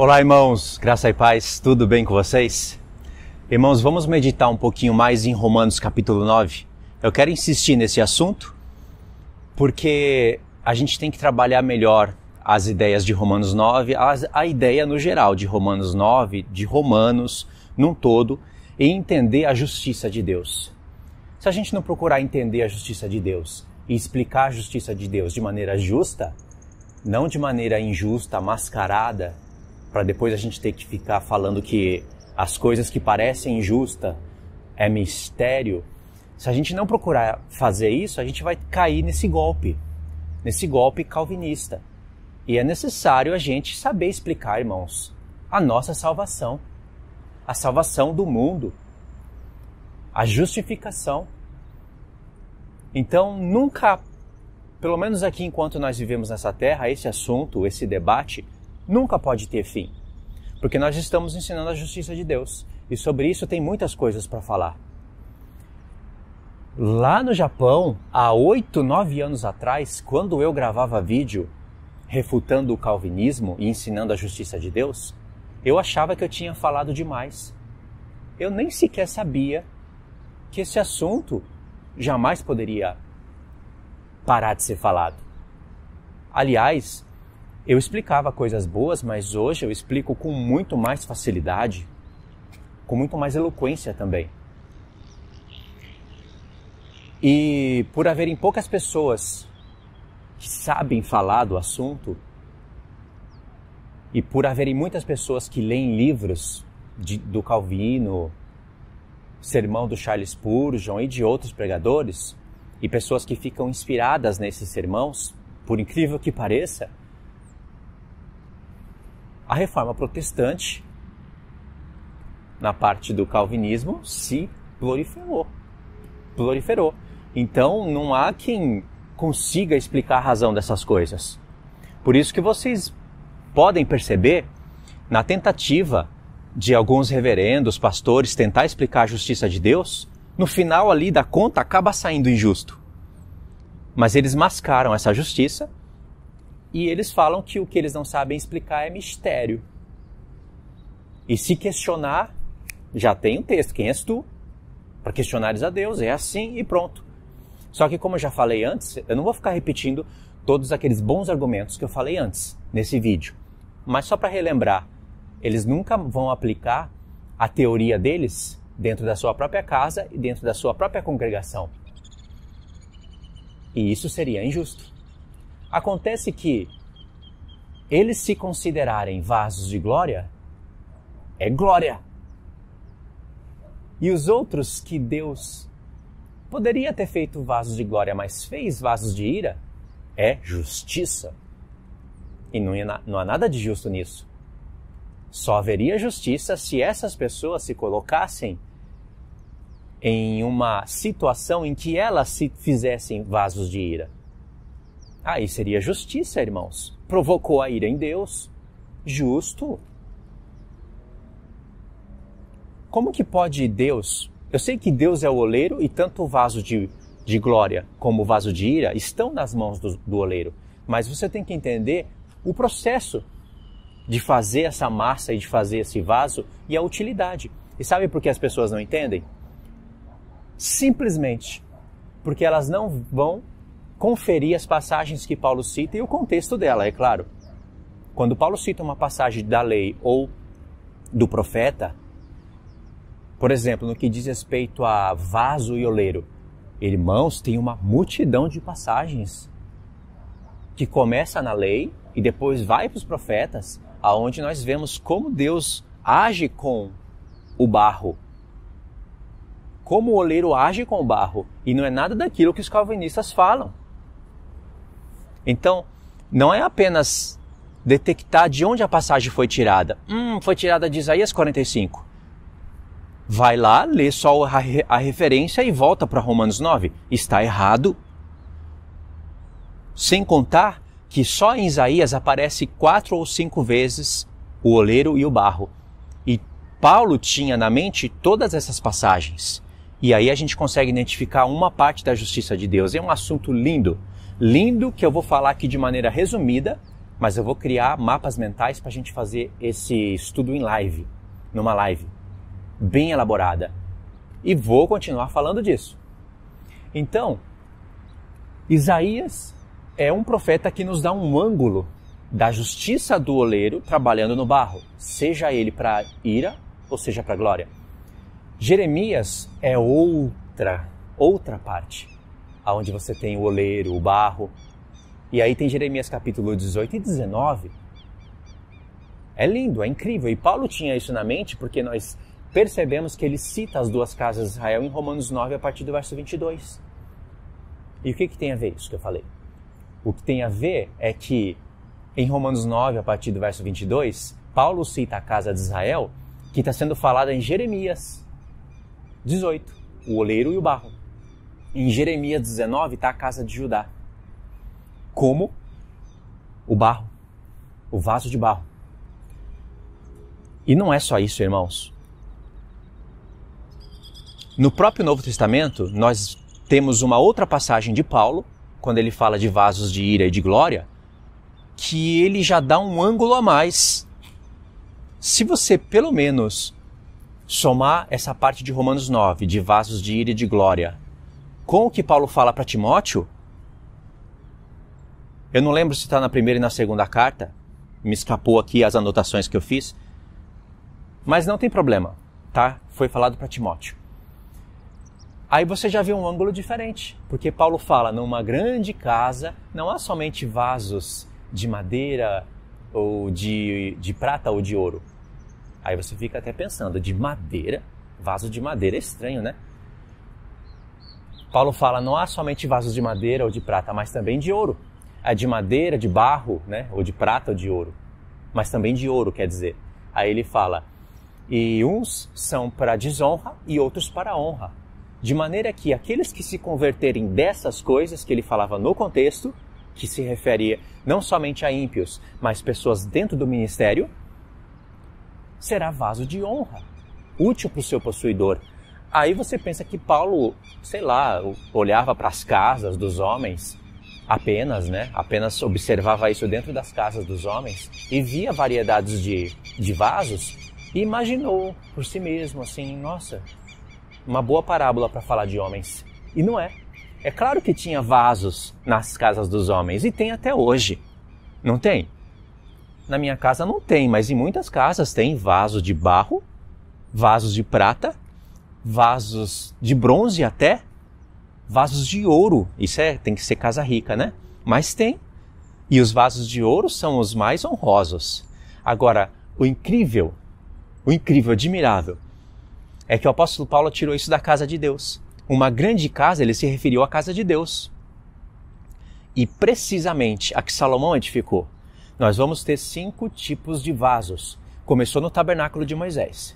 Olá, irmãos, graça e paz, tudo bem com vocês? Irmãos, vamos meditar um pouquinho mais em Romanos capítulo 9. Eu quero insistir nesse assunto porque a gente tem que trabalhar melhor as ideias de Romanos 9, a ideia no geral de Romanos 9, de Romanos num todo, e entender a justiça de Deus. Se a gente não procurar entender a justiça de Deus e explicar a justiça de Deus de maneira justa, não de maneira injusta, mascarada, para depois a gente ter que ficar falando que as coisas que parecem injustas é mistério. Se a gente não procurar fazer isso, a gente vai cair nesse golpe calvinista. E é necessário a gente saber explicar, irmãos, a nossa salvação, a salvação do mundo, a justificação. Então, nunca, pelo menos aqui enquanto nós vivemos nessa terra, esse assunto, esse debate, nunca pode ter fim, porque nós estamos ensinando a justiça de Deus, e sobre isso tem muitas coisas para falar. Lá no Japão, há 8, 9 anos atrás, quando eu gravava vídeo refutando o calvinismo e ensinando a justiça de Deus, eu achava que eu tinha falado demais. Eu nem sequer sabia que esse assunto jamais poderia parar de ser falado. Aliás, eu explicava coisas boas, mas hoje eu explico com muito mais facilidade, com muito mais eloquência também. E por haverem poucas pessoas que sabem falar do assunto, e por haverem muitas pessoas que leem livros do Calvino, sermão do Charles Spurgeon e de outros pregadores, e pessoas que ficam inspiradas nesses sermãos, por incrível que pareça, a reforma protestante, na parte do calvinismo, se proliferou. Então, não há quem consiga explicar a razão dessas coisas. Por isso que vocês podem perceber, na tentativa de alguns reverendos, pastores, tentar explicar a justiça de Deus, no final ali da conta acaba saindo injusto. Mas eles mascaram essa justiça, e eles falam que o que eles não sabem explicar é mistério. E se questionar, já tem um texto. Quem és tu? Para questionares a Deus. É assim e pronto. Só que como eu já falei antes, eu não vou ficar repetindo todos aqueles bons argumentos que eu falei antes, nesse vídeo. Mas só para relembrar, eles nunca vão aplicar a teoria deles dentro da sua própria casa e dentro da sua própria congregação. E isso seria injusto. Acontece que eles se considerarem vasos de glória, é glória. E os outros que Deus poderia ter feito vasos de glória, mas fez vasos de ira, é justiça. E não há nada de justo nisso. Só haveria justiça se essas pessoas se colocassem em uma situação em que elas se fizessem vasos de ira. Aí seria justiça, irmãos. Provocou a ira em Deus. Justo. Como que pode Deus... Eu sei que Deus é o oleiro e tanto o vaso de glória como o vaso de ira estão nas mãos do oleiro. Mas você tem que entender o processo de fazer essa massa e de fazer esse vaso e a utilidade. E sabe por que as pessoas não entendem? Simplesmente porque elas não vão conferir as passagens que Paulo cita e o contexto dela, é claro. Quando Paulo cita uma passagem da lei ou do profeta, por exemplo, no que diz respeito a vaso e oleiro, irmãos, tem uma multidão de passagens que começa na lei e depois vai para os profetas, aonde nós vemos como Deus age com o barro, como o oleiro age com o barro, e não é nada daquilo que os calvinistas falam. Então, não é apenas detectar de onde a passagem foi tirada. Foi tirada de Isaías 45. Vai lá, lê só a referência e volta para Romanos 9. Está errado. Sem contar que só em Isaías aparece 4 ou 5 vezes o oleiro e o barro. E Paulo tinha na mente todas essas passagens. E aí a gente consegue identificar uma parte da justiça de Deus. É um assunto lindo. Lindo que eu vou falar aqui de maneira resumida, mas eu vou criar mapas mentais para a gente fazer esse estudo em live, numa live bem elaborada. E vou continuar falando disso. Então, Isaías é um profeta que nos dá um ângulo da justiça do oleiro trabalhando no barro, seja ele para ira ou seja para glória. Jeremias é outra parte, onde você tem o oleiro, o barro. E aí tem Jeremias capítulo 18 e 19. É lindo, é incrível. E Paulo tinha isso na mente porque nós percebemos que ele cita as duas casas de Israel em Romanos 9 a partir do verso 22. E o que tem a ver isso que eu falei? O que tem a ver é que em Romanos 9, a partir do verso 22, Paulo cita a casa de Israel que está sendo falada em Jeremias 18, o oleiro e o barro. Em Jeremias 19 está a casa de Judá, como o barro, o vaso de barro. E não é só isso, irmãos. No próprio Novo Testamento, nós temos uma outra passagem de Paulo, quando ele fala de vasos de ira e de glória, que ele já dá um ângulo a mais. Se você, pelo menos, somar essa parte de Romanos 9, de vasos de ira e de glória, com o que Paulo fala para Timóteo, eu não lembro se está na primeira e na segunda carta, me escapou aqui as anotações que eu fiz, mas não tem problema, tá? Foi falado para Timóteo. Aí você já vê um ângulo diferente, porque Paulo fala, numa grande casa, não há somente vasos de madeira, ou de prata ou de ouro. Aí você fica até pensando, de madeira? Vaso de madeira é estranho, né? Paulo fala, não há somente vasos de madeira ou de prata, mas também de ouro. É de madeira, de barro, né? Ou de prata ou de ouro. Mas também de ouro, quer dizer. Aí ele fala, e uns são para desonra e outros para honra. De maneira que aqueles que se converterem dessas coisas que ele falava no contexto, que se referia não somente a ímpios, mas pessoas dentro do ministério, será vaso de honra, útil para o seu possuidor. Aí você pensa que Paulo, sei lá, olhava para as casas dos homens apenas, né? Apenas observava isso dentro das casas dos homens e via variedades de vasos e imaginou por si mesmo, assim, nossa, uma boa parábola para falar de homens. E não é. É claro que tinha vasos nas casas dos homens e tem até hoje. Não tem? Na minha casa não tem, mas em muitas casas tem vasos de barro, vasos de prata, vasos de bronze até, vasos de ouro. Isso tem que ser casa rica, né? Mas tem. E os vasos de ouro são os mais honrosos. Agora, o incrível, admirável, é que o apóstolo Paulo tirou isso da casa de Deus. Uma grande casa, ele se referiu à casa de Deus. E precisamente a que Salomão edificou. Nós vamos ter 5 tipos de vasos. Começou no tabernáculo de Moisés.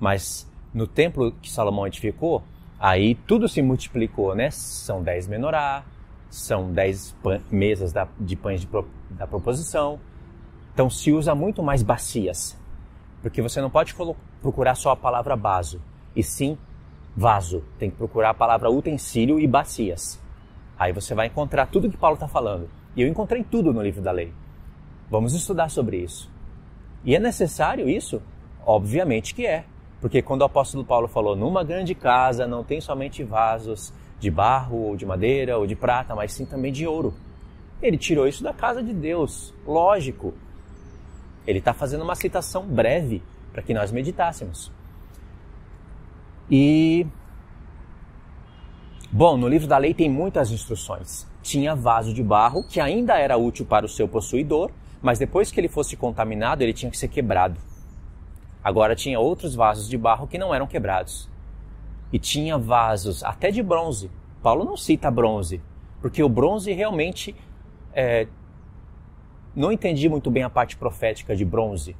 Mas no templo que Salomão edificou, aí tudo se multiplicou, né? São 10 menorá, são 10 mesas de pães da proposição. Então se usa muito mais bacias. Porque você não pode procurar só a palavra vaso, e sim vaso. Tem que procurar a palavra utensílio e bacias. Aí você vai encontrar tudo que Paulo está falando. E eu encontrei tudo no livro da lei. Vamos estudar sobre isso. E é necessário isso? Obviamente que é. Porque quando o apóstolo Paulo falou, numa grande casa não tem somente vasos de barro, ou de madeira, ou de prata, mas sim também de ouro. Ele tirou isso da casa de Deus. Lógico. Ele está fazendo uma citação breve para que nós meditássemos. E, bom, no livro da lei tem muitas instruções. Tinha vaso de barro, que ainda era útil para o seu possuidor, mas depois que ele fosse contaminado, ele tinha que ser quebrado. Agora tinha outros vasos de barro que não eram quebrados. E tinha vasos até de bronze. Paulo não cita bronze, porque o bronze realmente... não entendi muito bem a parte profética de bronze.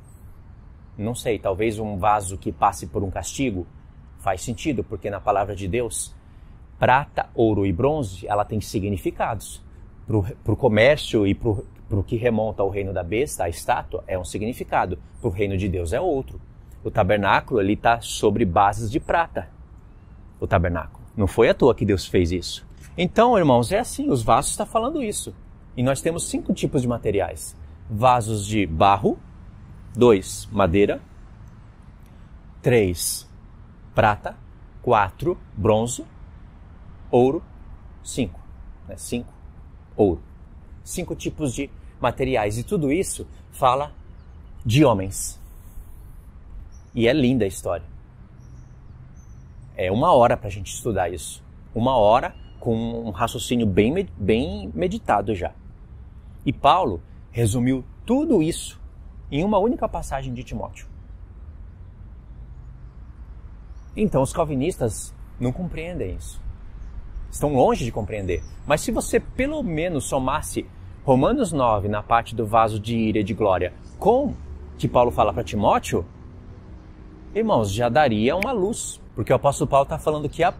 Não sei, talvez um vaso que passe por um castigo. Faz sentido, porque na palavra de Deus, prata, ouro e bronze, ela tem significados. Para o comércio e para o que remonta ao reino da besta, a estátua, é um significado. Para o reino de Deus é outro. O tabernáculo está sobre bases de prata. O tabernáculo. Não foi à toa que Deus fez isso. Então, irmãos, é assim, os vasos estão falando isso. E nós temos 5 tipos de materiais. vasos de barro, 2, madeira, 3, prata, 4, bronze, ouro, 5, 5, ouro. 5 tipos de materiais. E tudo isso fala de homens. E é linda a história. É 1 hora para a gente estudar isso. 1 hora com um raciocínio bem meditado já. E Paulo resumiu tudo isso em uma única passagem de Timóteo. Então os calvinistas não compreendem isso. Estão longe de compreender. Mas se você pelo menos somasse Romanos 9 na parte do vaso de ira e de glória com o que Paulo fala para Timóteo, irmãos, já daria uma luz. Porque o apóstolo Paulo está falando que a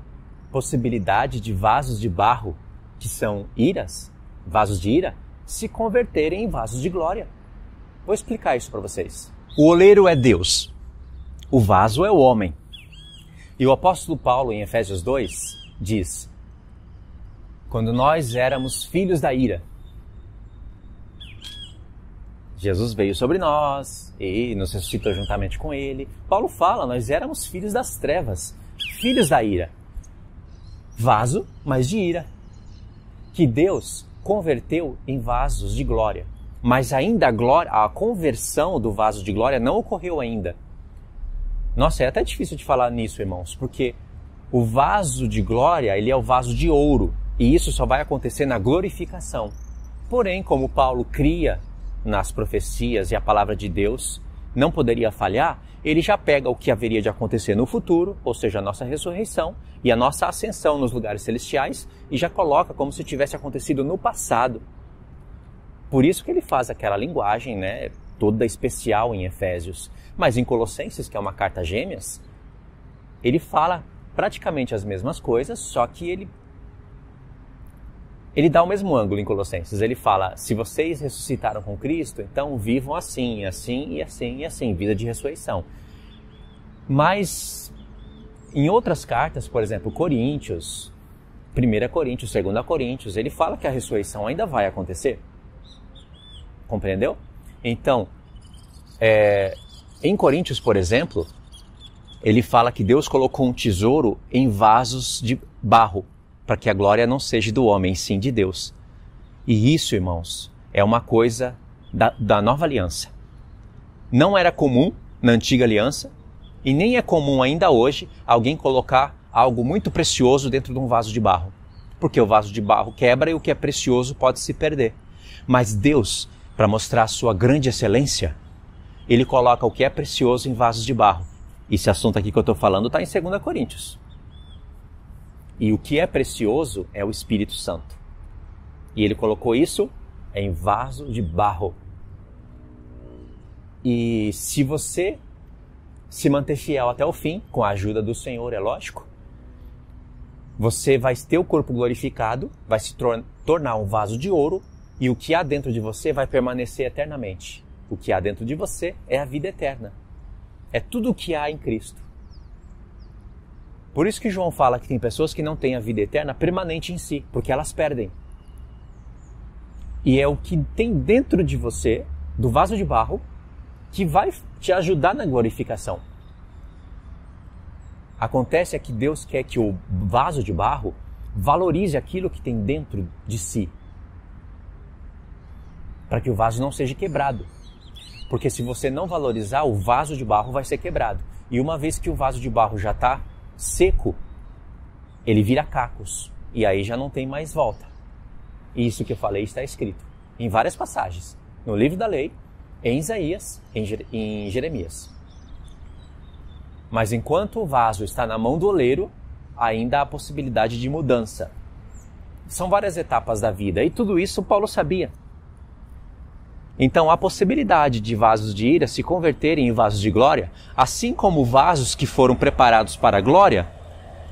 possibilidade de vasos de barro, que são iras, vasos de ira, se converterem em vasos de glória. Vou explicar isso para vocês. O oleiro é Deus. O vaso é o homem. E o apóstolo Paulo, em Efésios 2, diz: quando nós éramos filhos da ira, Jesus veio sobre nós e nos ressuscitou juntamente com ele. Paulo fala, nós éramos filhos das trevas, filhos da ira. Vaso, mas de ira, que Deus converteu em vasos de glória. Mas ainda a conversão do vaso de glória não ocorreu ainda. Nossa, é até difícil de falar nisso, irmãos, porque o vaso de glória, ele é o vaso de ouro, e isso só vai acontecer na glorificação. Porém, como Paulo cria nas profecias e a palavra de Deus não poderia falhar, ele já pega o que haveria de acontecer no futuro, ou seja, a nossa ressurreição e a nossa ascensão nos lugares celestiais, e já coloca como se tivesse acontecido no passado. Por isso que ele faz aquela linguagem, né, toda especial em Efésios. Mas em Colossenses, que é uma carta gêmeas, ele fala praticamente as mesmas coisas, só que ele dá o mesmo ângulo em Colossenses. Ele fala, se vocês ressuscitaram com Cristo, então vivam assim, assim e assim e assim, vida de ressurreição. Mas em outras cartas, por exemplo, Coríntios, 1 Coríntios, 2 Coríntios, ele fala que a ressurreição ainda vai acontecer. Compreendeu? Então, em Coríntios, por exemplo, ele fala que Deus colocou um tesouro em vasos de barro, para que a glória não seja do homem, sim de Deus. E isso, irmãos, é uma coisa da nova aliança. Não era comum na antiga aliança, e nem é comum ainda hoje alguém colocar algo muito precioso dentro de um vaso de barro. Porque o vaso de barro quebra e o que é precioso pode se perder. Mas Deus, para mostrar a sua grande excelência, ele coloca o que é precioso em vasos de barro. Esse assunto aqui que eu estou falando está em 2 Coríntios. E o que é precioso é o Espírito Santo. E ele colocou isso em vaso de barro. E se você se manter fiel até o fim, com a ajuda do Senhor, é lógico, você vai ter o corpo glorificado, vai se tornar um vaso de ouro, e o que há dentro de você vai permanecer eternamente. O que há dentro de você é a vida eterna. É tudo o que há em Cristo. Por isso que João fala que tem pessoas que não têm a vida eterna permanente em si, porque elas perdem. E é o que tem dentro de você, do vaso de barro, que vai te ajudar na glorificação. Acontece é que Deus quer que o vaso de barro valorize aquilo que tem dentro de si, para que o vaso não seja quebrado. Porque se você não valorizar, o vaso de barro vai ser quebrado. E uma vez que o vaso de barro já está seco, ele vira cacos. E aí já não tem mais volta. Isso que eu falei está escrito em várias passagens. No livro da lei, em Isaías, em Jeremias. Mas enquanto o vaso está na mão do oleiro, ainda há possibilidade de mudança. São várias etapas da vida. E tudo isso Paulo sabia. Então, a possibilidade de vasos de ira se converterem em vasos de glória, assim como vasos que foram preparados para a glória,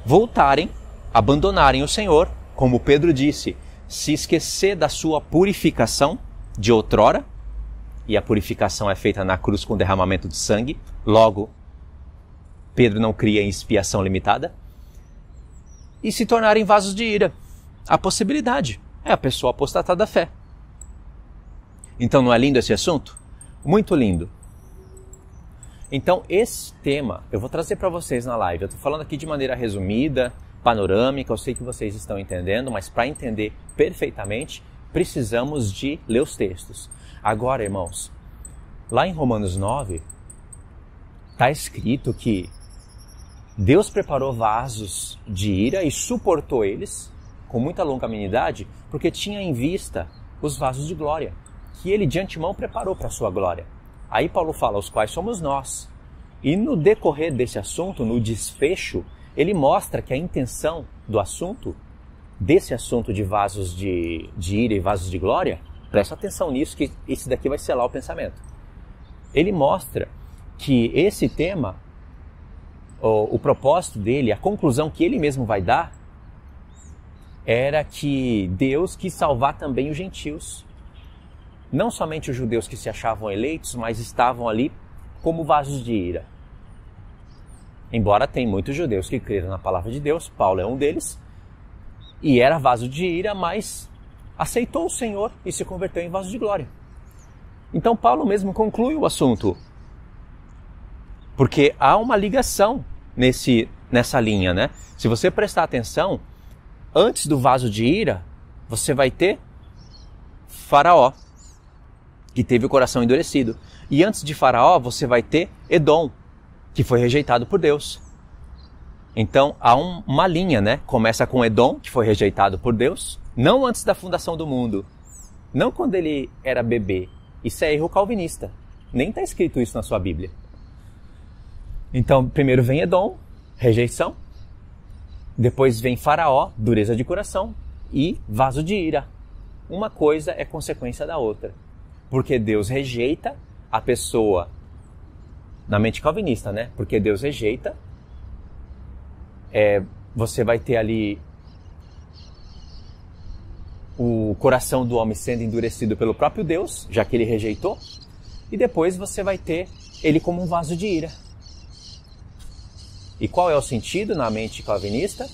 voltarem, abandonarem o Senhor, como Pedro disse, se esquecer da sua purificação de outrora, e a purificação é feita na cruz com derramamento de sangue, logo, Pedro não cria em expiação limitada, e se tornarem vasos de ira. A possibilidade é a pessoa apostatar da fé. Então não é lindo esse assunto? Muito lindo. Então esse tema eu vou trazer para vocês na live. Eu estou falando aqui de maneira resumida, panorâmica, eu sei que vocês estão entendendo, mas para entender perfeitamente, precisamos de ler os textos. Agora, irmãos, lá em Romanos 9, está escrito que Deus preparou vasos de ira e suportou eles com muita longanimidade, porque tinha em vista os vasos de glória, que ele de antemão preparou para a sua glória. Aí Paulo fala, os quais somos nós. E no decorrer desse assunto, no desfecho, ele mostra que a intenção do assunto, desse assunto de vasos de ira e vasos de glória, presta atenção nisso, que esse daqui vai selar o pensamento. Ele mostra que esse tema, o propósito dele, a conclusão que ele mesmo vai dar, era que Deus quis salvar também os gentios. Não somente os judeus que se achavam eleitos, mas estavam ali como vasos de ira. Embora tem muitos judeus que creram na palavra de Deus, Paulo é um deles, e era vaso de ira, mas aceitou o Senhor e se converteu em vaso de glória. Então Paulo mesmo conclui o assunto, porque há uma ligação nessa linha, né? Se você prestar atenção, antes do vaso de ira, você vai ter Faraó, que teve o coração endurecido. E antes de Faraó, você vai ter Edom, que foi rejeitado por Deus. Então, há uma linha, né? Começa com Edom, que foi rejeitado por Deus, não antes da fundação do mundo, não quando ele era bebê. Isso é erro calvinista. Nem está escrito isso na sua Bíblia. Então, primeiro vem Edom, rejeição. Depois vem Faraó, dureza de coração. E vaso de ira. Uma coisa é consequência da outra. Porque Deus rejeita a pessoa, na mente calvinista, né? Porque Deus rejeita, você vai ter ali o coração do homem sendo endurecido pelo próprio Deus, já que ele rejeitou, e depois você vai ter ele como um vaso de ira. E qual é o sentido na mente calvinista?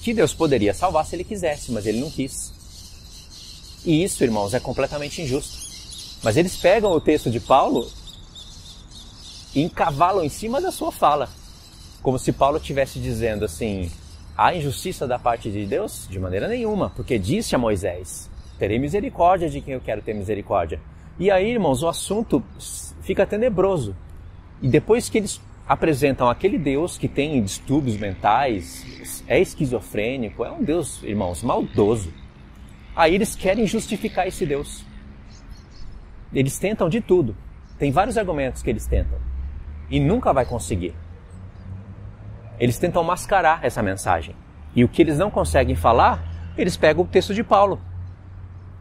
Que Deus poderia salvar se ele quisesse, mas ele não quis. E isso, irmãos, é completamente injusto. Mas eles pegam o texto de Paulo e encavalam em cima da sua fala. Como se Paulo estivesse dizendo assim, há injustiça da parte de Deus? De maneira nenhuma, porque disse a Moisés, terei misericórdia de quem eu quero ter misericórdia. E aí, irmãos, o assunto fica tenebroso. E depois que eles apresentam aquele Deus que tem distúrbios mentais, é esquizofrênico, é um Deus, irmãos, maldoso. Aí eles querem justificar esse Deus. Eles tentam de tudo. Tem vários argumentos que eles tentam. E nunca vai conseguir. Eles tentam mascarar essa mensagem. E o que eles não conseguem falar, eles pegam o texto de Paulo.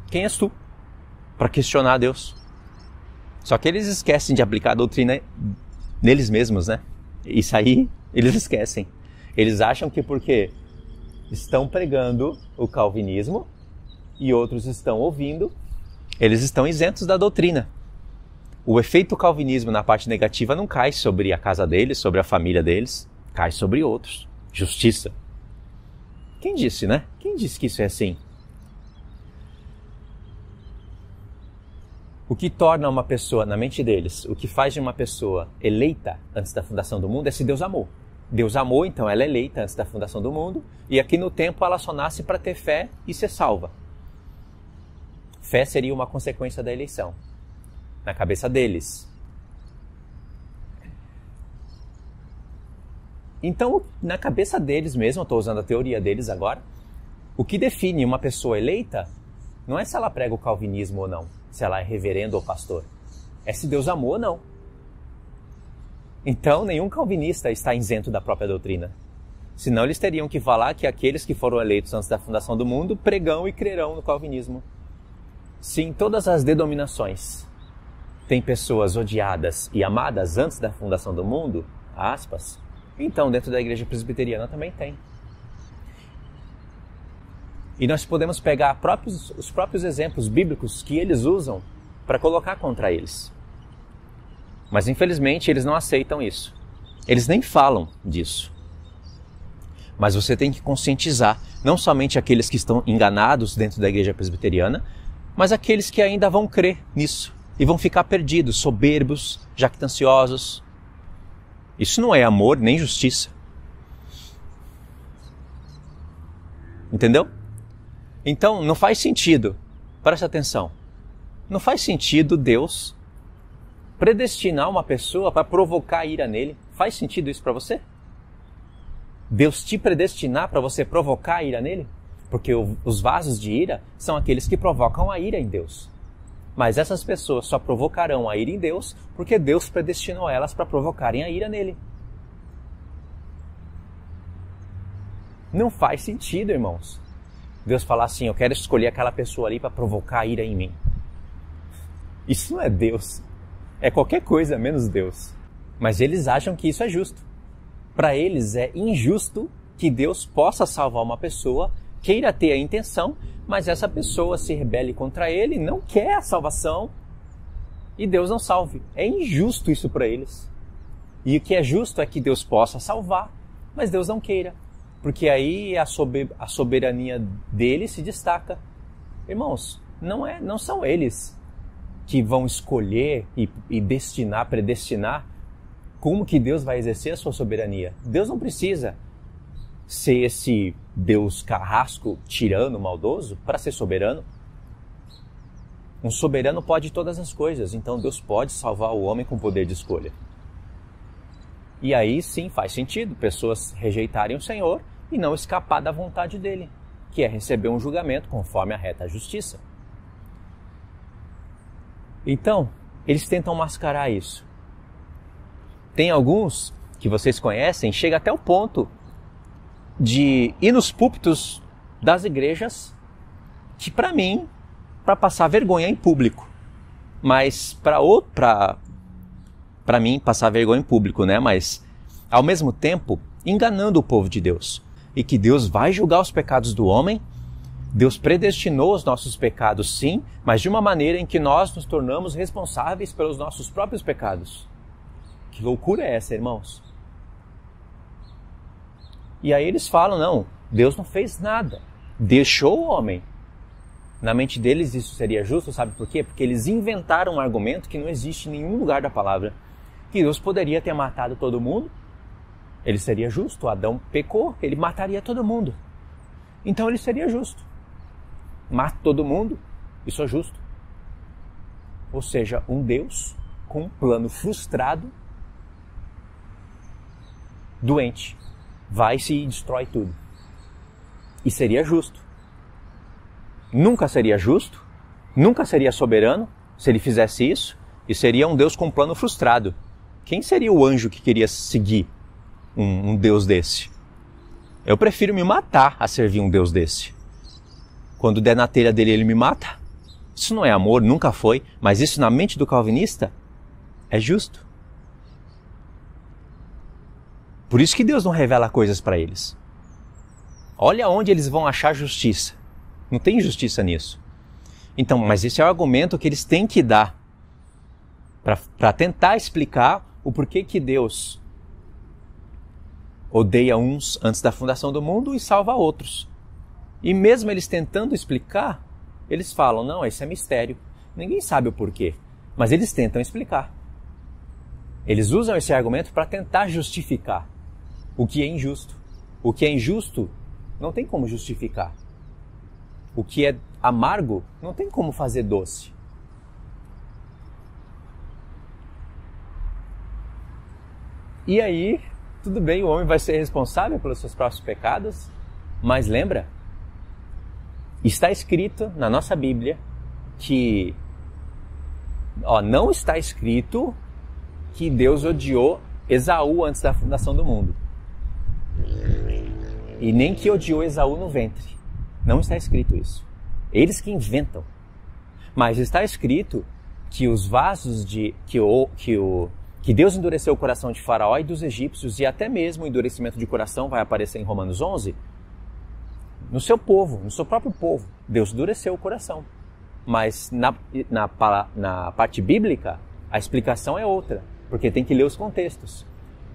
Quem és tu? Para questionar a Deus. Só que eles esquecem de aplicar a doutrina neles mesmos, né? Isso aí, eles esquecem. Eles acham que porque estão pregando o calvinismo e outros estão ouvindo, eles estão isentos da doutrina. O efeito calvinismo na parte negativa não cai sobre a casa deles, sobre a família deles, cai sobre outros. Justiça. Quem disse, né? Quem disse que isso é assim? O que torna uma pessoa, na mente deles, o que faz de uma pessoa eleita antes da fundação do mundo é se Deus amou. Deus amou, então ela é eleita antes da fundação do mundo, e aqui no tempo ela só nasce para ter fé e ser salva. Fé seria uma consequência da eleição, na cabeça deles. Então, na cabeça deles mesmo, eu estou usando a teoria deles agora, o que define uma pessoa eleita não é se ela prega o calvinismo ou não, se ela é reverendo ou pastor, é se Deus amou ou não. Então, nenhum calvinista está isento da própria doutrina. Senão eles teriam que falar que aqueles que foram eleitos antes da fundação do mundo pregam e crerão no calvinismo. Sim, todas as denominações têm pessoas odiadas e amadas antes da fundação do mundo, aspas, então dentro da igreja presbiteriana também tem. E nós podemos pegar os próprios exemplos bíblicos que eles usam para colocar contra eles. Mas infelizmente eles não aceitam isso. Eles nem falam disso. Mas você tem que conscientizar não somente aqueles que estão enganados dentro da igreja presbiteriana, mas aqueles que ainda vão crer nisso e vão ficar perdidos, soberbos, jactanciosos. Isso não é amor nem justiça. Entendeu? Então, não faz sentido, presta atenção, não faz sentido Deus predestinar uma pessoa para provocar ira nele. Faz sentido isso para você? Deus te predestinar para você provocar a ira nele? Porque os vasos de ira são aqueles que provocam a ira em Deus. Mas essas pessoas só provocarão a ira em Deus porque Deus predestinou elas para provocarem a ira nele. Não faz sentido, irmãos. Deus falar assim, eu quero escolher aquela pessoa ali para provocar a ira em mim. Isso não é Deus. É qualquer coisa menos Deus. Mas eles acham que isso é justo. Para eles é injusto que Deus possa salvar uma pessoa, queira ter a intenção, mas essa pessoa se rebele contra ele, não quer a salvação e Deus não salve. É injusto isso para eles. E o que é justo é que Deus possa salvar, mas Deus não queira. Porque aí a soberania dele se destaca. Irmãos, não são eles que vão escolher e destinar, predestinar como que Deus vai exercer a sua soberania. Deus não precisa ser esse Deus carrasco, tirano, maldoso, para ser soberano. Um soberano pode todas as coisas, então Deus pode salvar o homem com poder de escolha. E aí sim faz sentido pessoas rejeitarem o Senhor e não escapar da vontade dele, que é receber um julgamento conforme a reta justiça. Então, eles tentam mascarar isso. Tem alguns que vocês conhecem, chega até o ponto de ir nos púlpitos das igrejas, que para mim, para passar vergonha em público. Mas para mim, passar vergonha em público, né? Mas, ao mesmo tempo, enganando o povo de Deus. E que Deus vai julgar os pecados do homem. Deus predestinou os nossos pecados, sim, mas de uma maneira em que nós nos tornamos responsáveis pelos nossos próprios pecados. Que loucura é essa, irmãos? E aí eles falam, não, Deus não fez nada. Deixou o homem. Na mente deles isso seria justo, sabe por quê? Porque eles inventaram um argumento que não existe em nenhum lugar da palavra. Que Deus poderia ter matado todo mundo. Ele seria justo. Adão pecou, ele mataria todo mundo. Então ele seria justo. Mata todo mundo, isso é justo. Ou seja, um Deus com um plano frustrado, doente, vai-se e destrói tudo. E seria justo. Nunca seria justo, nunca seria soberano se ele fizesse isso, e seria um Deus com um plano frustrado. Quem seria o anjo que queria seguir um Deus desse? Eu prefiro me matar a servir um Deus desse. Quando der na telha dele, ele me mata. Isso não é amor, nunca foi, mas isso na mente do calvinista é justo. Por isso que Deus não revela coisas para eles. Olha onde eles vão achar justiça. Não tem justiça nisso. Então, mas esse é o argumento que eles têm que dar para tentar explicar o porquê que Deus odeia uns antes da fundação do mundo e salva outros. E mesmo eles tentando explicar, eles falam, não, esse é mistério. Ninguém sabe o porquê, mas eles tentam explicar. Eles usam esse argumento para tentar justificar o que é injusto. O que é injusto não tem como justificar. O que é amargo não tem como fazer doce. E aí, tudo bem, o homem vai ser responsável pelos seus próprios pecados, mas lembra, está escrito na nossa Bíblia que não está escrito que Deus odiou Esaú antes da fundação do mundo. E nem que odiou Esaú no ventre. Não está escrito isso. Eles que inventam. Mas está escrito que os vasos que Deus endureceu o coração de Faraó e dos egípcios, e até mesmo o endurecimento de coração vai aparecer em Romanos 11, no seu povo, no seu próprio povo. Deus endureceu o coração. Mas na parte bíblica, a explicação é outra, porque tem que ler os contextos.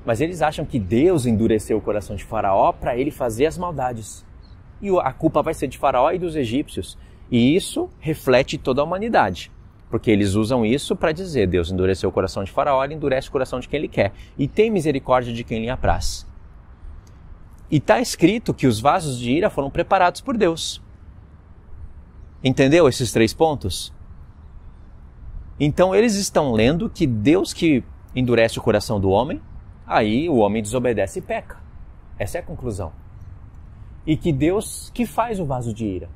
Mas eles acham que Deus endureceu o coração de Faraó para ele fazer as maldades. E a culpa vai ser de Faraó e dos egípcios. E isso reflete toda a humanidade. Porque eles usam isso para dizer, Deus endureceu o coração de Faraó, ele endurece o coração de quem ele quer. E tem misericórdia de quem lhe apraz. E está escrito que os vasos de ira foram preparados por Deus. Entendeu esses 3 pontos? Então eles estão lendo que Deus que endurece o coração do homem, aí o homem desobedece e peca. Essa é a conclusão. E que Deus que faz o vaso de ira.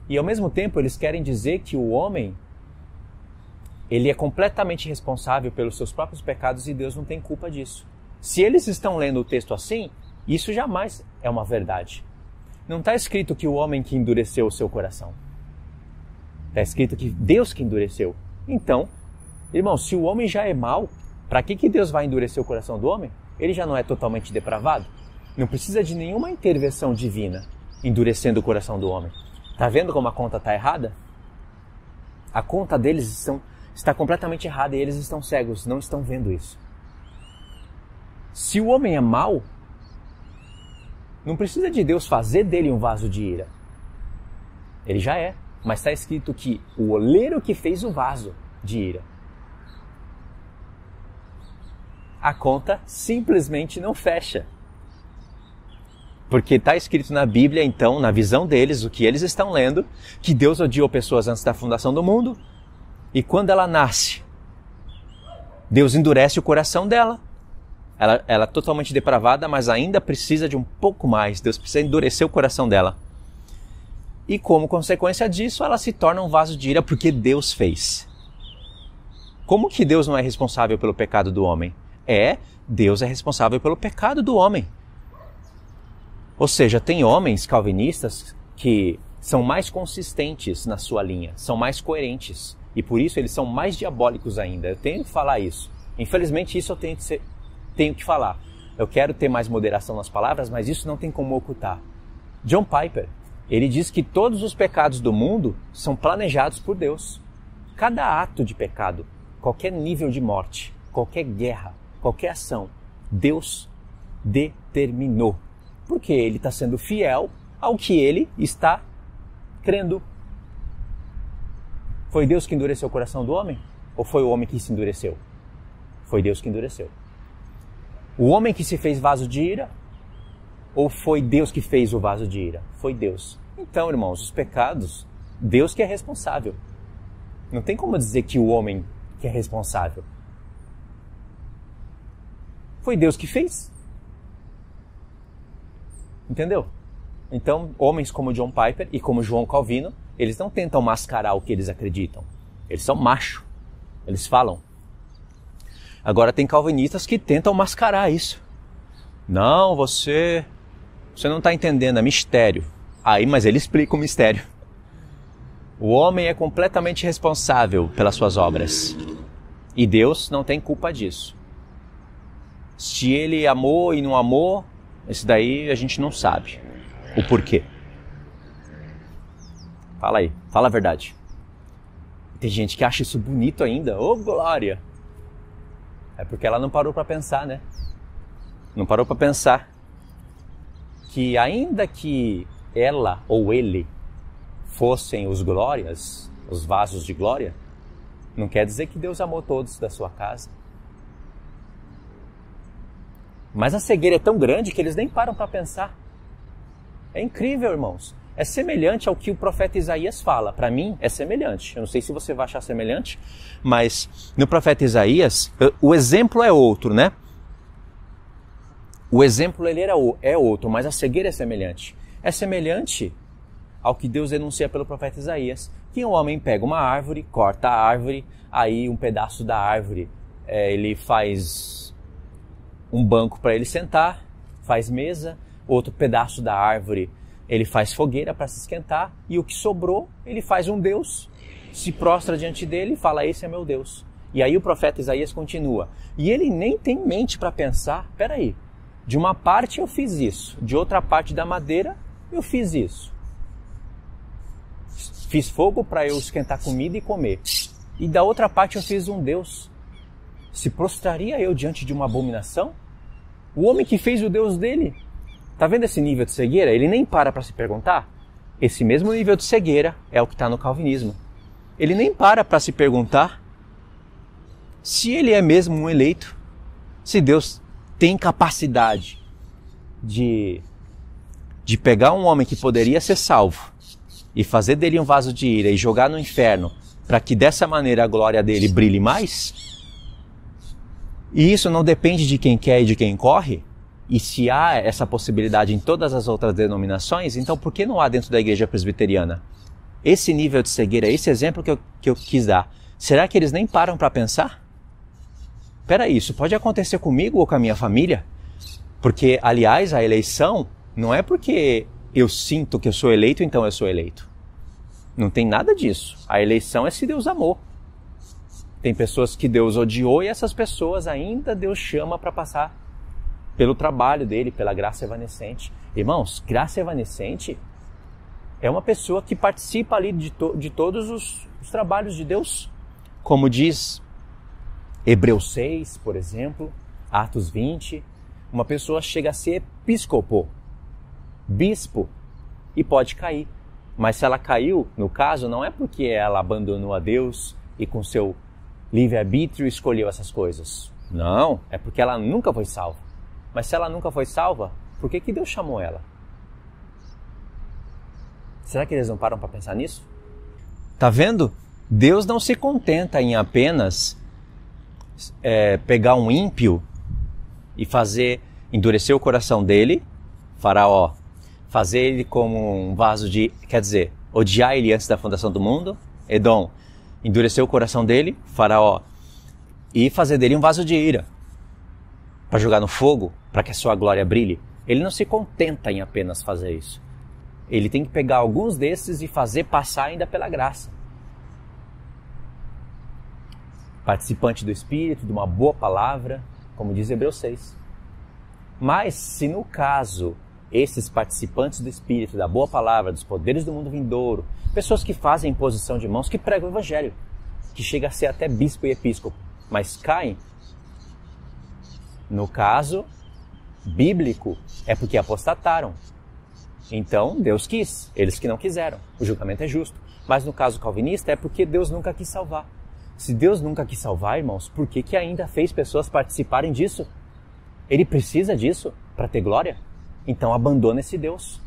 E ao mesmo tempo eles querem dizer que o homem, ele é completamente responsável pelos seus próprios pecados e Deus não tem culpa disso. Se eles estão lendo o texto assim, isso jamais é uma verdade. Não está escrito que o homem que endureceu o seu coração. Está escrito que Deus que endureceu. Então, irmão, se o homem já é mau, para que Deus vai endurecer o coração do homem? Ele já não é totalmente depravado? Não precisa de nenhuma intervenção divina endurecendo o coração do homem. Está vendo como a conta está errada? A conta deles está completamente errada e eles estão cegos, não estão vendo isso. Se o homem é mau, não precisa de Deus fazer dele um vaso de ira. Ele já é. Mas está escrito que o oleiro que fez o vaso de ira. A conta simplesmente não fecha. Porque está escrito na Bíblia, então, na visão deles, o que eles estão lendo, que Deus odiou pessoas antes da fundação do mundo, e quando ela nasce, Deus endurece o coração dela. Ela é totalmente depravada, mas ainda precisa de um pouco mais. Deus precisa endurecer o coração dela. E como consequência disso, ela se torna um vaso de ira porque Deus fez. Como que Deus não é responsável pelo pecado do homem? Deus é responsável pelo pecado do homem. Ou seja, tem homens calvinistas que são mais consistentes na sua linha, são mais coerentes. E por isso eles são mais diabólicos ainda. Eu tenho que falar isso. Infelizmente isso eu tenho que falar. Eu quero ter mais moderação nas palavras, mas isso não tem como ocultar. John Piper, ele diz que todos os pecados do mundo são planejados por Deus. Cada ato de pecado, qualquer nível de morte, qualquer guerra, qualquer ação, Deus determinou. Porque ele está sendo fiel ao que ele está crendo. Foi Deus que endureceu o coração do homem? Ou foi o homem que se endureceu? Foi Deus que endureceu. O homem que se fez vaso de ira? Ou foi Deus que fez o vaso de ira? Foi Deus. Então, irmãos, os pecados, Deus que é responsável. Não tem como dizer que o homem que é responsável. Foi Deus que fez. Entendeu? Então, homens como John Piper e como João Calvino, eles não tentam mascarar o que eles acreditam. Eles são macho. Eles falam. Agora tem calvinistas que tentam mascarar isso. Não, você não está entendendo, é mistério. Mas ele explica o mistério. O homem é completamente responsável pelas suas obras. E Deus não tem culpa disso. Se ele amou e não amou, isso daí a gente não sabe o porquê. Fala aí, fala a verdade. Tem gente que acha isso bonito ainda. Ô, glória! É porque ela não parou para pensar, né? Não parou para pensar que ainda que ela ou ele fossem os glórias, os vasos de glória, não quer dizer que Deus amou todos da sua casa. Mas a cegueira é tão grande que eles nem param para pensar. É incrível, irmãos. É semelhante ao que o profeta Isaías fala. Para mim, é semelhante. Eu não sei se você vai achar semelhante, mas no profeta Isaías, o exemplo é outro, né? O exemplo é outro, mas a cegueira é semelhante. É semelhante ao que Deus denuncia pelo profeta Isaías, que um homem pega uma árvore, corta a árvore, aí um pedaço da árvore, ele faz um banco para ele sentar, faz mesa, outro pedaço da árvore ele faz fogueira para se esquentar, e o que sobrou ele faz um Deus, se prostra diante dele e fala, esse é meu Deus. E aí o profeta Isaías continua, e ele nem tem mente para pensar, peraí, de uma parte eu fiz isso, de outra parte da madeira eu fiz isso. Fiz fogo para eu esquentar comida e comer. E da outra parte eu fiz um Deus. Se prostraria eu diante de uma abominação? O homem que fez o Deus dele. Tá vendo esse nível de cegueira? Ele nem para se perguntar. esse mesmo nível de cegueira é o que está no calvinismo. Ele nem para se perguntar se ele é mesmo um eleito, se Deus tem capacidade de pegar um homem que poderia ser salvo e fazer dele um vaso de ira e jogar no inferno para que dessa maneira a glória dele brilhe mais. E isso não depende de quem quer e de quem corre. E se há essa possibilidade em todas as outras denominações, então por que não há dentro da igreja presbiteriana? Esse nível de cegueira, esse exemplo que eu quis dar, será que eles nem param para pensar? Peraí, isso pode acontecer comigo ou com a minha família? Porque, aliás, a eleição não é porque eu sinto que eu sou eleito, então eu sou eleito. Não tem nada disso. A eleição é se Deus amou. Tem pessoas que Deus odiou e essas pessoas ainda Deus chama para passar pelo trabalho dele, pela graça evanescente. Irmãos, graça evanescente é uma pessoa que participa ali de todos os trabalhos de Deus. Como diz Hebreus 6, por exemplo, Atos 20, uma pessoa chega a ser episcopo, bispo, e pode cair. Mas se ela caiu, no caso, não é porque ela abandonou a Deus e com seu livre-arbítrio escolheu essas coisas. Não, é porque ela nunca foi salva. Mas se ela nunca foi salva, por que Deus chamou ela? Será que eles não param para pensar nisso? Tá vendo? Deus não se contenta em apenas pegar um ímpio e endurecer o coração dele, Faraó, fazer ele como um vaso de... Quer dizer, odiar ele antes da fundação do mundo, Edom, endurecer o coração dele, Faraó, e fazer dele um vaso de ira, para jogar no fogo, para que a sua glória brilhe. Ele não se contenta em apenas fazer isso. Ele tem que pegar alguns desses e fazer passar ainda pela graça. Participante do Espírito, de uma boa palavra, como diz Hebreus 6. Mas se no caso, esses participantes do Espírito, da boa palavra, dos poderes do mundo vindouro, pessoas que fazem imposição de mãos, que pregam o Evangelho, que chega a ser até bispo e episcopo, mas caem, no caso bíblico, é porque apostataram. Então, Deus quis, eles que não quiseram. O julgamento é justo. Mas no caso calvinista, é porque Deus nunca quis salvar. Se Deus nunca quis salvar, irmãos, por que ainda fez pessoas participarem disso? Ele precisa disso para ter glória? Então abandona esse Deus.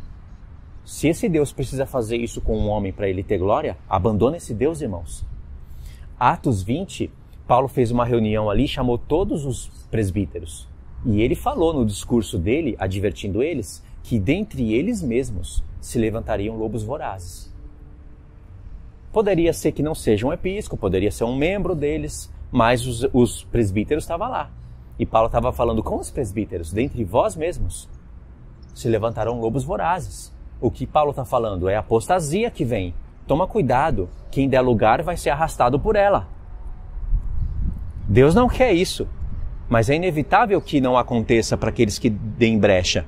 Se esse Deus precisa fazer isso com um homem para ele ter glória, abandona esse Deus, irmãos. Atos 20, Paulo fez uma reunião ali, chamou todos os presbíteros. E ele falou no discurso dele, advertindo eles, que dentre eles mesmos se levantariam lobos vorazes. Poderia ser que não seja um episcopo, poderia ser um membro deles, mas os presbíteros estavam lá. E Paulo estava falando com os presbíteros, dentre vós mesmos se levantarão lobos vorazes. O que Paulo está falando é a apostasia que vem. Toma cuidado, quem der lugar vai ser arrastado por ela. Deus não quer isso, mas é inevitável que não aconteça para aqueles que deem brecha.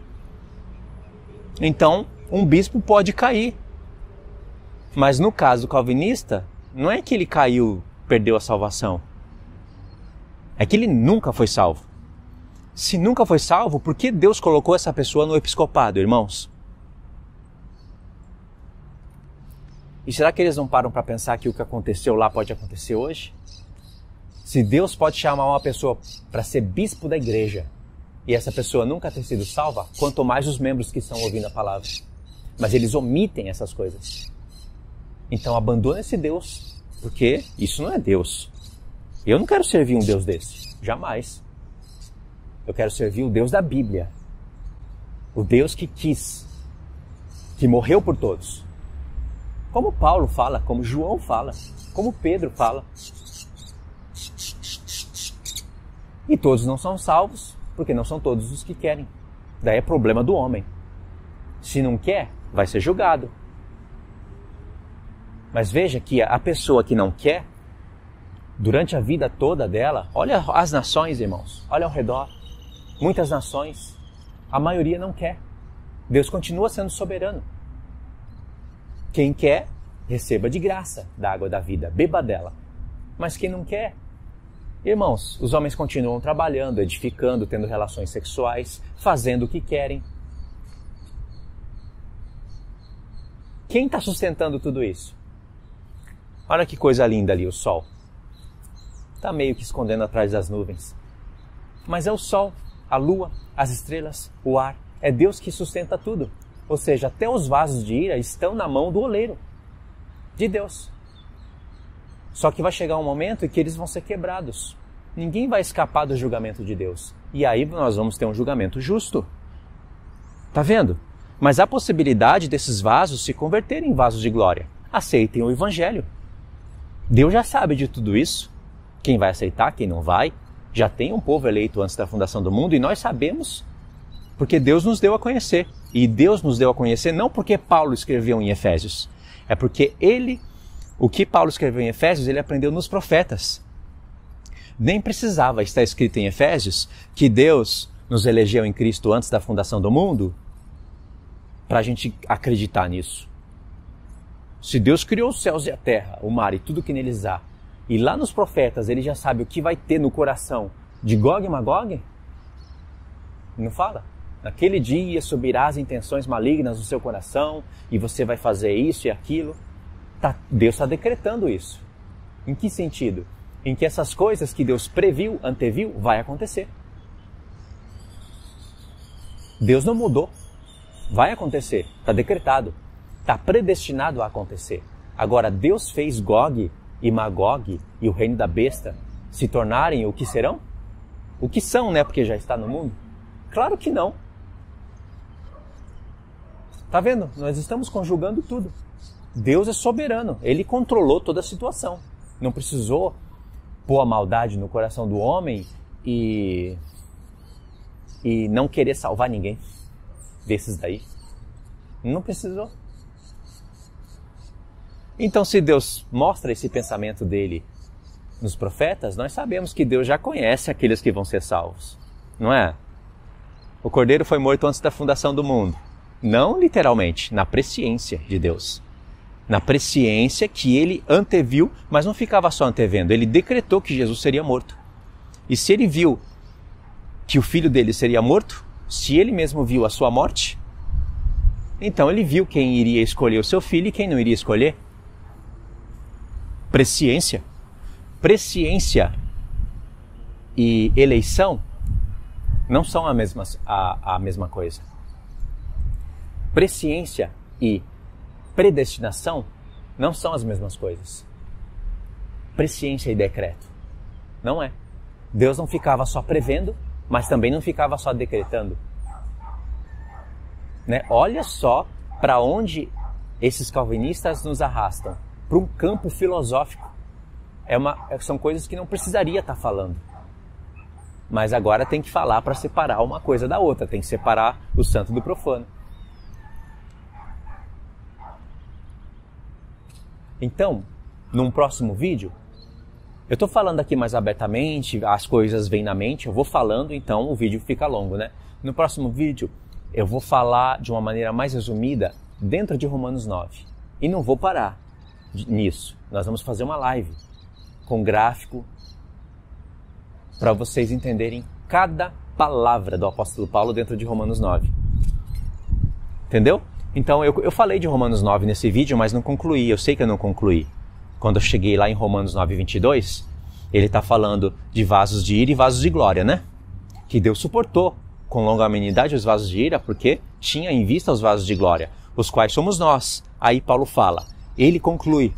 Então, um bispo pode cair. Mas no caso calvinista, não é que ele caiu, perdeu a salvação. É que ele nunca foi salvo. Se nunca foi salvo, por que Deus colocou essa pessoa no episcopado, irmãos? E será que eles não param para pensar que o que aconteceu lá pode acontecer hoje? Se Deus pode chamar uma pessoa para ser bispo da igreja e essa pessoa nunca ter sido salva, quanto mais os membros que estão ouvindo a palavra. Mas eles omitem essas coisas. Então abandona esse Deus, porque isso não é Deus. Eu não quero servir um Deus desse, jamais. Eu quero servir o Deus da Bíblia. O Deus que quis, que morreu por todos. Como Paulo fala, como João fala, como Pedro fala. E todos não são salvos, porque não são todos os que querem. Daí é problema do homem. Se não quer, vai ser julgado. Mas veja que a pessoa que não quer, durante a vida toda dela, olha as nações, irmãos, olha ao redor. Muitas nações, a maioria não quer. Deus continua sendo soberano. Quem quer, receba de graça da água da vida, beba dela. Mas quem não quer, irmãos, os homens continuam trabalhando, edificando, tendo relações sexuais, fazendo o que querem. Quem está sustentando tudo isso? Olha que coisa linda ali, o sol. Está meio que escondendo atrás das nuvens. Mas é o sol, a lua, as estrelas, o ar. É Deus que sustenta tudo. Ou seja, até os vasos de ira estão na mão do oleiro, de Deus. Só que vai chegar um momento em que eles vão ser quebrados. Ninguém vai escapar do julgamento de Deus. E aí nós vamos ter um julgamento justo. Tá vendo? Mas há possibilidade desses vasos se converterem em vasos de glória. Aceitem o Evangelho. Deus já sabe de tudo isso. Quem vai aceitar, quem não vai. Já tem um povo eleito antes da fundação do mundo e nós sabemos porque Deus nos deu a conhecer. E Deus nos deu a conhecer não porque Paulo escreveu em Efésios. É porque o que Paulo escreveu em Efésios, ele aprendeu nos profetas. Nem precisava estar escrito em Efésios que Deus nos elegeu em Cristo antes da fundação do mundo para a gente acreditar nisso. Se Deus criou os céus e a terra, o mar e tudo que neles há, e lá nos profetas ele já sabe o que vai ter no coração de Gog e Magog, não fala? Naquele dia subirá as intenções malignas no seu coração e você vai fazer isso e aquilo. Deus está decretando isso. Em que sentido? Em que essas coisas que Deus previu, anteviu, vai acontecer. Deus não mudou. Vai acontecer. Está decretado. Está predestinado a acontecer. Agora, Deus fez Gog e Magog e o reino da besta se tornarem o que serão? O que são, né? Porque já está no mundo? Claro que não. Tá vendo? Nós estamos conjugando tudo. Deus é soberano. Ele controlou toda a situação. Não precisou pôr a maldade no coração do homem e não querer salvar ninguém desses daí. Não precisou. Então, se Deus mostra esse pensamento dele nos profetas, nós sabemos que Deus já conhece aqueles que vão ser salvos. Não é? O Cordeiro foi morto antes da fundação do mundo. Não literalmente, na presciência de Deus. Na presciência que ele anteviu, mas não ficava só antevendo. Ele decretou que Jesus seria morto. E se ele viu que o filho dele seria morto, se ele mesmo viu a sua morte, então ele viu quem iria escolher o seu filho e quem não iria escolher. Presciência. Presciência e eleição não são a mesma coisa. Presciência e predestinação não são as mesmas coisas. Presciência e decreto. Não é. Deus não ficava só prevendo, mas também não ficava só decretando. Né? Olha só para onde esses calvinistas nos arrastam. Para um campo filosófico. São coisas que não precisaria estar falando. Mas agora tem que falar para separar uma coisa da outra. Tem que separar o santo do profano. Então, num próximo vídeo, eu estou falando aqui mais abertamente, as coisas vêm na mente, eu vou falando, então o vídeo fica longo, né? No próximo vídeo, eu vou falar de uma maneira mais resumida dentro de Romanos 9. E não vou parar nisso. Nós vamos fazer uma live com gráfico para vocês entenderem cada palavra do apóstolo Paulo dentro de Romanos 9. Entendeu? Então, eu falei de Romanos 9 nesse vídeo, mas não concluí. Eu sei que eu não concluí. Quando eu cheguei lá em Romanos 9, 22, ele está falando de vasos de ira e vasos de glória, né? Que Deus suportou com longanimidade os vasos de ira, porque tinha em vista os vasos de glória, os quais somos nós. Aí Paulo fala, ele conclui,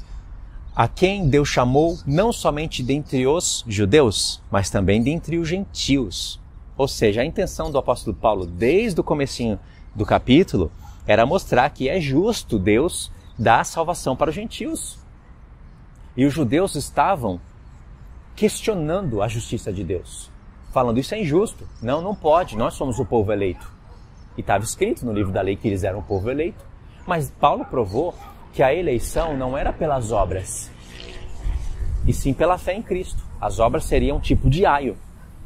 a quem Deus chamou não somente dentre os judeus, mas também dentre os gentios. Ou seja, a intenção do apóstolo Paulo, desde o comecinho do capítulo, era mostrar que é justo Deus dar a salvação para os gentios. E os judeus estavam questionando a justiça de Deus, falando isso é injusto, não pode, nós somos o povo eleito. E estava escrito no livro da lei que eles eram o povo eleito, mas Paulo provou que a eleição não era pelas obras, e sim pela fé em Cristo. As obras seriam um tipo de aio,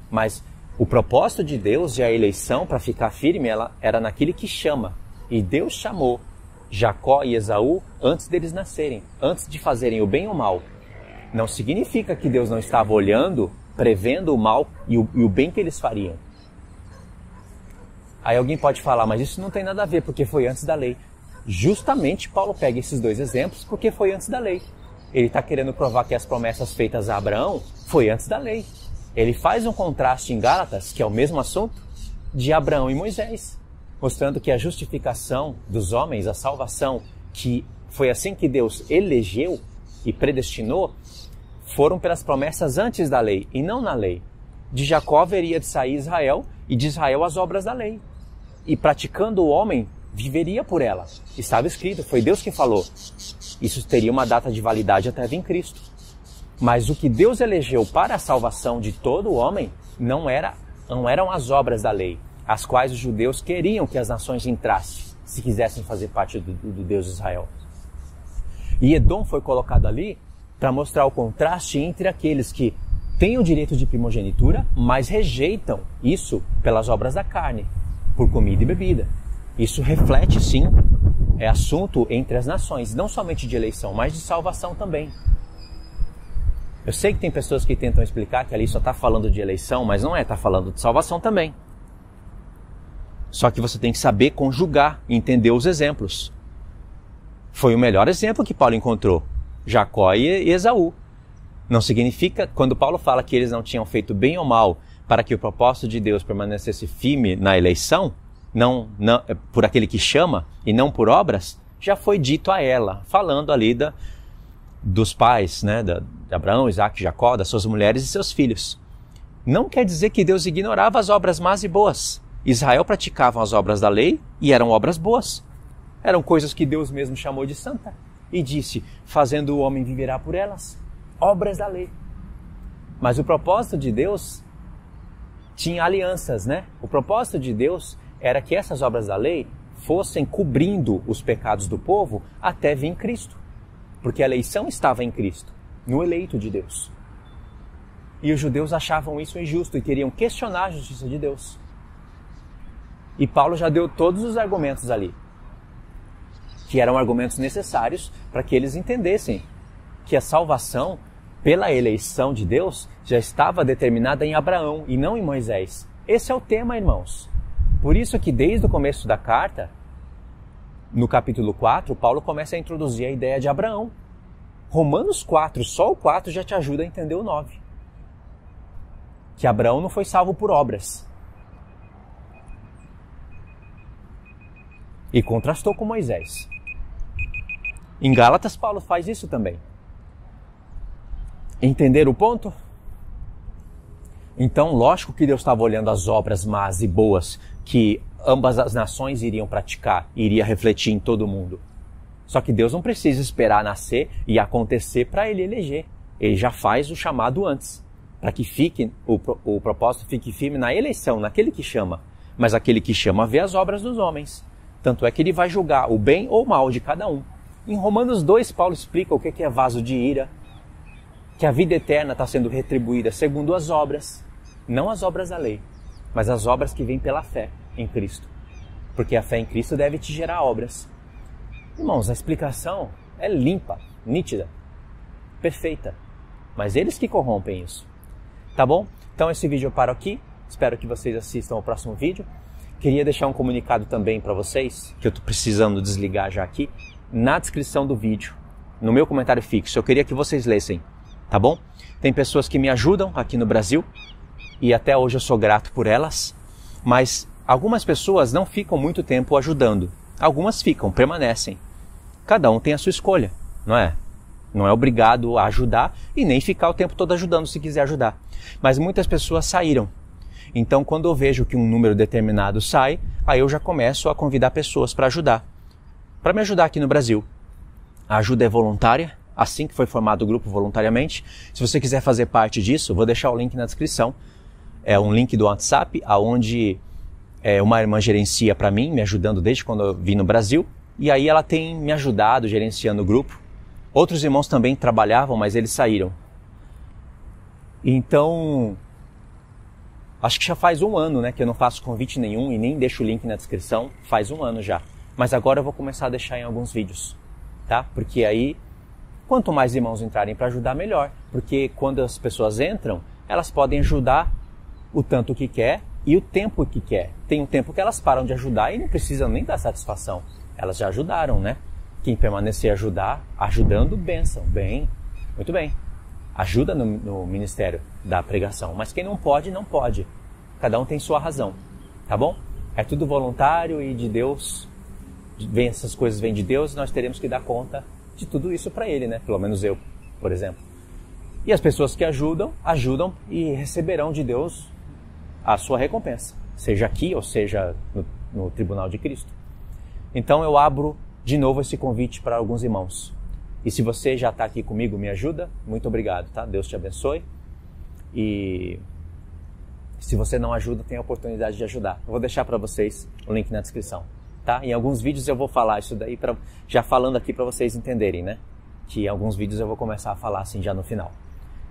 mas o propósito de Deus e a eleição para ficar firme era naquele que chama. E Deus chamou Jacó e Esaú antes deles nascerem, antes de fazerem o bem ou o mal. Não significa que Deus não estava olhando, prevendo o mal e o bem que eles fariam. Aí alguém pode falar, mas isso não tem nada a ver, porque foi antes da lei. Justamente Paulo pega esses dois exemplos porque foi antes da lei. Ele está querendo provar que as promessas feitas a Abraão foi antes da lei. Ele faz um contraste em Gálatas, que é o mesmo assunto, de Abraão e Moisés, mostrando que a justificação dos homens, a salvação, que foi assim que Deus elegeu e predestinou, foram pelas promessas antes da lei e não na lei. De Jacó haveria de sair Israel e de Israel as obras da lei. E praticando o homem, viveria por ela. Estava escrito, foi Deus que falou. Isso teria uma data de validade até vir Cristo. Mas o que Deus elegeu para a salvação de todo o homem não eram as obras da lei, as quais os judeus queriam que as nações entrassem, se quisessem fazer parte do Deus de Israel. E Edom foi colocado ali para mostrar o contraste entre aqueles que têm o direito de primogenitura, mas rejeitam isso pelas obras da carne, por comida e bebida. Isso reflete, sim, é assunto entre as nações, não somente de eleição, mas de salvação também. Eu sei que tem pessoas que tentam explicar que ali só está falando de eleição, mas não é, está falando de salvação também. Só que você tem que saber conjugar e entender os exemplos. Foi o melhor exemplo que Paulo encontrou, Jacó e Esaú. Não significa, quando Paulo fala que eles não tinham feito bem ou mal para que o propósito de Deus permanecesse firme na eleição, não por aquele que chama e não por obras, já foi dito a ela, falando ali dos pais, né, de Abraão, Isaac, Jacó, das suas mulheres e seus filhos. Não quer dizer que Deus ignorava as obras más e boas. Israel praticava as obras da lei e eram obras boas. Eram coisas que Deus mesmo chamou de santa e disse, fazendo o homem viverá por elas. Obras da lei. Mas o propósito de Deus tinha alianças, né? O propósito de Deus era que essas obras da lei fossem cobrindo os pecados do povo até vir Cristo. Porque a eleição estava em Cristo, no eleito de Deus. E os judeus achavam isso injusto e queriam questionar a justiça de Deus. E Paulo já deu todos os argumentos ali, que eram argumentos necessários para que eles entendessem que a salvação, pela eleição de Deus, já estava determinada em Abraão e não em Moisés. Esse é o tema, irmãos. Por isso que desde o começo da carta, no capítulo 4, Paulo começa a introduzir a ideia de Abraão. Romanos 4, só o 4 já te ajuda a entender o 9. Que Abraão não foi salvo por obras. E contrastou com Moisés. Em Gálatas, Paulo faz isso também. Entender o ponto? Então, lógico que Deus estava olhando as obras más e boas que ambas as nações iriam praticar, iria refletir em todo mundo. Só que Deus não precisa esperar nascer e acontecer para ele eleger. Ele já faz o chamado antes, para que o propósito fique firme na eleição, naquele que chama. Mas aquele que chama vê as obras dos homens. Tanto é que ele vai julgar o bem ou o mal de cada um. Em Romanos 2, Paulo explica o que é vaso de ira, que a vida eterna está sendo retribuída segundo as obras, não as obras da lei, mas as obras que vêm pela fé em Cristo. Porque a fé em Cristo deve te gerar obras. Irmãos, a explicação é limpa, nítida, perfeita. Mas eles que corrompem isso. Tá bom? Então esse vídeo eu paro aqui. Espero que vocês assistam ao próximo vídeo. Queria deixar um comunicado também para vocês, que eu estou precisando desligar já aqui. Na descrição do vídeo, no meu comentário fixo, eu queria que vocês lessem. Tá bom? Tem pessoas que me ajudam aqui no Brasil. E até hoje eu sou grato por elas. Mas algumas pessoas não ficam muito tempo ajudando. Algumas ficam, permanecem. Cada um tem a sua escolha, não é? Não é obrigado a ajudar e nem ficar o tempo todo ajudando se quiser ajudar. Mas muitas pessoas saíram. Então, quando eu vejo que um número determinado sai, aí eu já começo a convidar pessoas para ajudar. Para me ajudar aqui no Brasil. A ajuda é voluntária, assim que foi formado o grupo voluntariamente. Se você quiser fazer parte disso, vou deixar o link na descrição. É um link do WhatsApp, onde uma irmã gerencia para mim, me ajudando desde quando eu vim no Brasil. E aí ela tem me ajudado gerenciando o grupo. Outros irmãos também trabalhavam, mas eles saíram. Então, acho que já faz um ano, né, que eu não faço convite nenhum e nem deixo o link na descrição. Faz um ano já. Mas agora eu vou começar a deixar em alguns vídeos, tá? Porque aí, quanto mais irmãos entrarem para ajudar, melhor. Porque quando as pessoas entram, elas podem ajudar o tanto que quer e o tempo que quer. Tem um tempo que elas param de ajudar e não precisam nem dar satisfação. elas já ajudaram, né? Quem permanecer ajudando, bênção. Bem, muito bem. Ajuda no ministério da pregação. Mas quem não pode, não pode. Cada um tem sua razão, tá bom? É tudo voluntário e de Deus. Essas coisas vêm de Deus, nós teremos que dar conta de tudo isso para Ele, né? Pelo menos eu, por exemplo. E as pessoas que ajudam e receberão de Deus a sua recompensa. Seja aqui ou seja no tribunal de Cristo. Então eu abro de novo esse convite para alguns irmãos. E se você já está aqui comigo, me ajuda, muito obrigado, tá? Deus te abençoe. E se você não ajuda, tem a oportunidade de ajudar. Eu vou deixar para vocês o link na descrição, tá? Em alguns vídeos eu vou falar isso daí, já falando aqui para vocês entenderem, né? Que em alguns vídeos eu vou começar a falar assim já no final.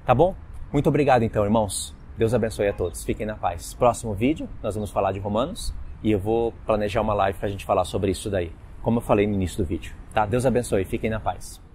Tá bom? Muito obrigado então, irmãos. Deus abençoe a todos. Fiquem na paz. Próximo vídeo, nós vamos falar de Romanos e eu vou planejar uma live para a gente falar sobre isso daí, como eu falei no início do vídeo. Tá? Deus abençoe. Fiquem na paz.